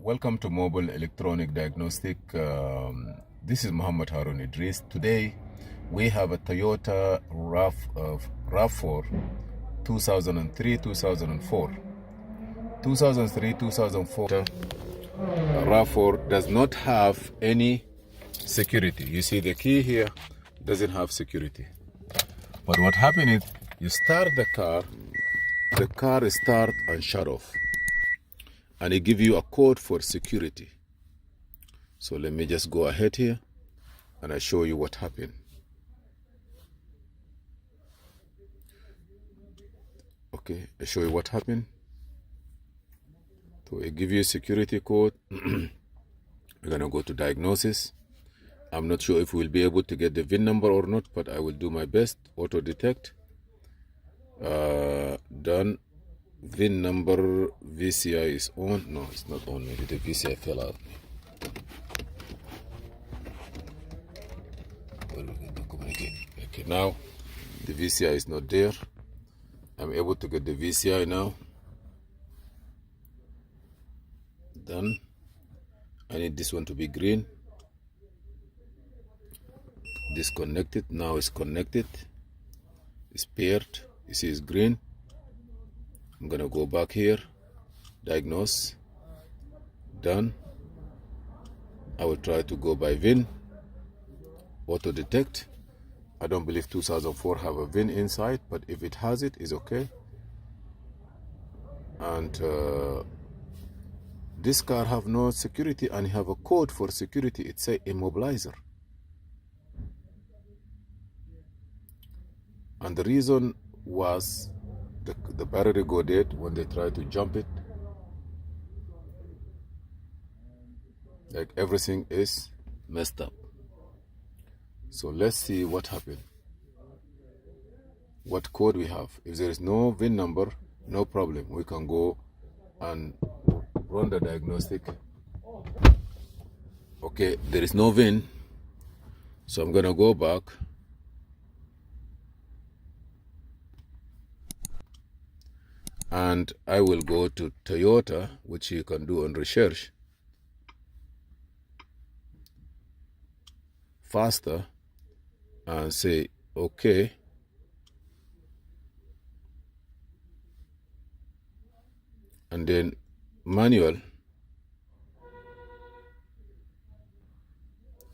Welcome to Mobile Electronic Diagnostic. This is Muhammad Harun Idris. Today we have a Toyota RAV4 2003-2004. 2003-2004 RAV4 does not have any security. You see the key here doesn't have security. But what happened is you start the car is start and shut off. And it gives you a code for security. So let me just go ahead here and I show you what happened. Okay, I show you what happened. So it gives you a security code. We're gonna go to diagnosis. I'm not sure if we'll be able to get the VIN number or not, but I will do my best. Auto detect. Done. VIN number VCI is on. No, it's not on. Maybe the VCI fell out. Okay, now the VCI is not there. I'm able to get the VCI now. Done. I need this one to be green. Disconnected. Now it's connected. It's paired. You see it's green. I'm gonna go back here, diagnose, done. I will try to go by VIN, auto detect. I don't believe 2004 have a VIN inside, but if it has it, it's okay. And this car have no security and have a code for security. It say Immobilizer. And the reason was the battery go dead when they try to jump it. Like everything is messed up. So let's see what happened. What code we have. If there is no VIN number, no problem. We can go and run the diagnostic. Okay, there is no VIN. So I'm gonna go back. And I will go to Toyota, which you can do on research faster, and say okay. And then manual.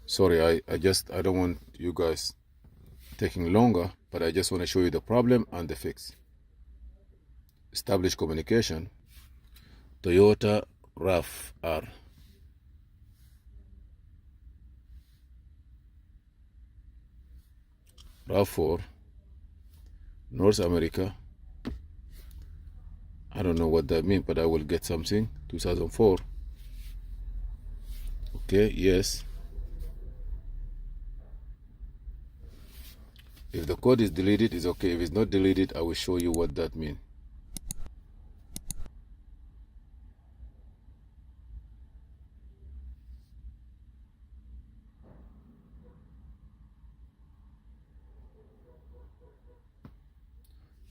Sorry, I don't want you guys taking longer, but I just want to show you the problem and the fix. Establish communication. Toyota RAV4. RAV4. North America. I don't know what that means, but I will get something. 2004. Okay, yes. If the code is deleted, it's okay. If it's not deleted, I will show you what that means.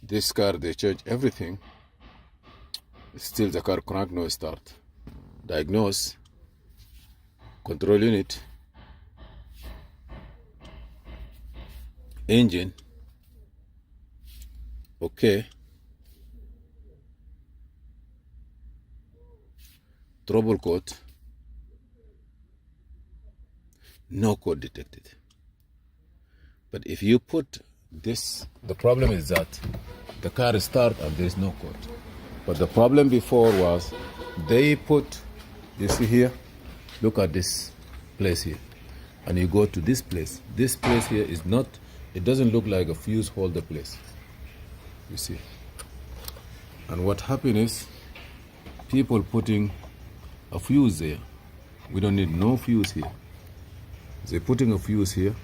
This car, they change everything. Still the car crank no start. Diagnose. Control unit. Engine. Okay. Trouble code. No code detected. But if you put this, the problem is that the car start and there is no code. But the problem before was they put, you see here, look at this place here, and you go to this place. This place here is not, it doesn't look like a fuse holder place. You see. And what happened is people putting a fuse there. We don't need no fuse here. They're putting a fuse here.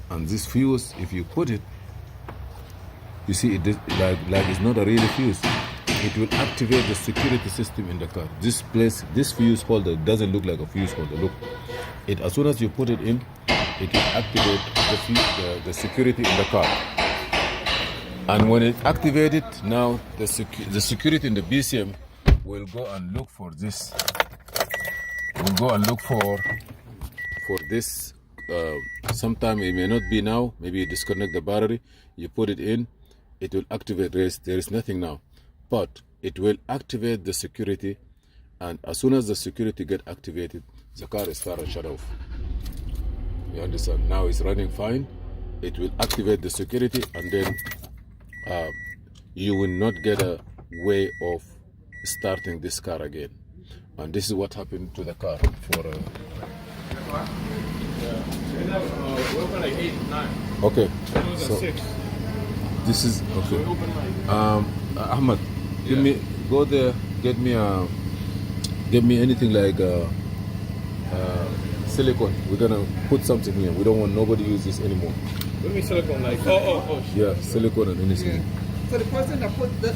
And this fuse, if you put it, you see it like it's not a real fuse. It will activate the security system in the car. This place, this fuse holder doesn't look like a fuse holder. Look, it as soon as you put it in, it will activate the security in the car. And when it activated, now the security in the BCM will go and look for this we'll go and look for this. Sometime it may not be now. Maybe you disconnect the battery, you put it in, it will activate. There is nothing now, but it will activate the security, and as soon as the security get activated, the car is start and shut off. You understand? Now it's running fine. It will activate the security, and then you will not get a way of starting this car again. And this is what happened to the car for okay, so this is okay. Ahmad, give me, go there, get me anything like silicone. We're gonna put something here. We don't want nobody use this anymore. What do you mean silicone? Like yeah, silicone and anything. Yeah. So the person that put that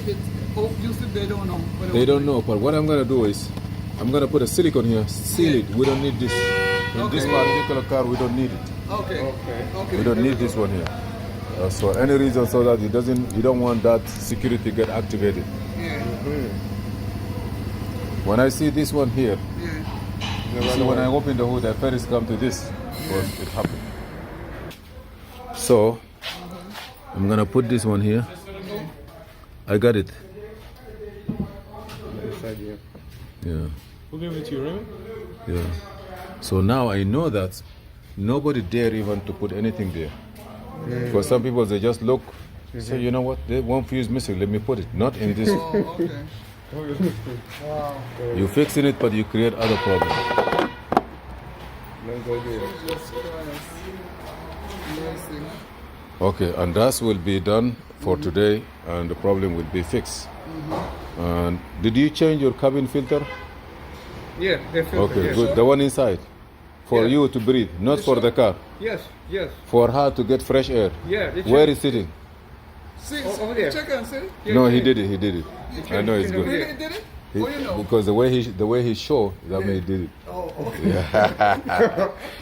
use it, they don't know. They don't know, but what I'm gonna do is I'm gonna put a silicone here, seal it. We don't need this. In this particular car, we don't need it. Okay. We don't need this one here. So any reason so that you don't want that security get activated. Yeah. When I see this one here, Yeah. see when I open the hood, I first come to this because it happened. So I'm gonna put this one here. I got it. Yeah. Who gave it to you, Raymond? Yeah. So now I know that nobody dare even to put anything there. Because some people, they just look, say, you know what, they one fuse missing, let me put it. Not in this. Oh, okay. Wow. You fixing it, but you create other problems. Okay, and that will be done for today, and the problem will be fixed. And did you change your cabin filter? Yeah, they filter. Okay, yeah. good. The one inside. For you to breathe, not for the car. Yes. For her to get fresh air. Yeah. Where is sitting? See, over there. check and see. Yeah, No, yeah. he did it. I know it's good. Really did it? He- Oh, you know. Because the way he showed, that means he did it. Oh, okay.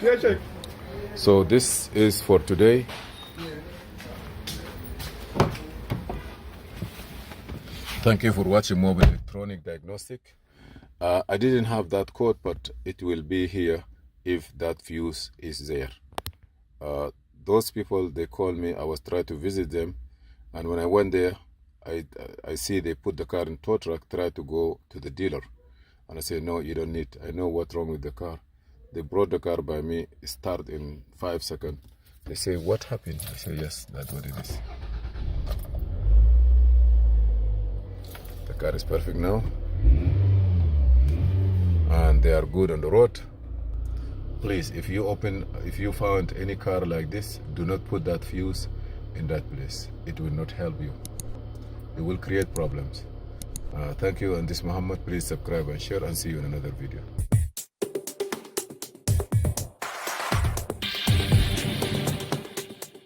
Yeah, check. So this is for today. Thank you for watching Mobile Electronic Diagnostic. I didn't have that code, but it will be here if that fuse is there. Those people, they called me. I was trying to visit them, and when I went there, I see they put the car in tow truck, try to go to the dealer, and I said, no, you don't need. I know what's wrong with the car. They brought the car by me, start in 5 seconds. They say, what happened? I say, yes, that's what it is. The car is perfect now, and they are good on the road. Please, if you found any car like this, do not put that fuse in that place. It will not help you. It will create problems. Thank you, and this is Muhammad. Please subscribe and share, and see you in another video.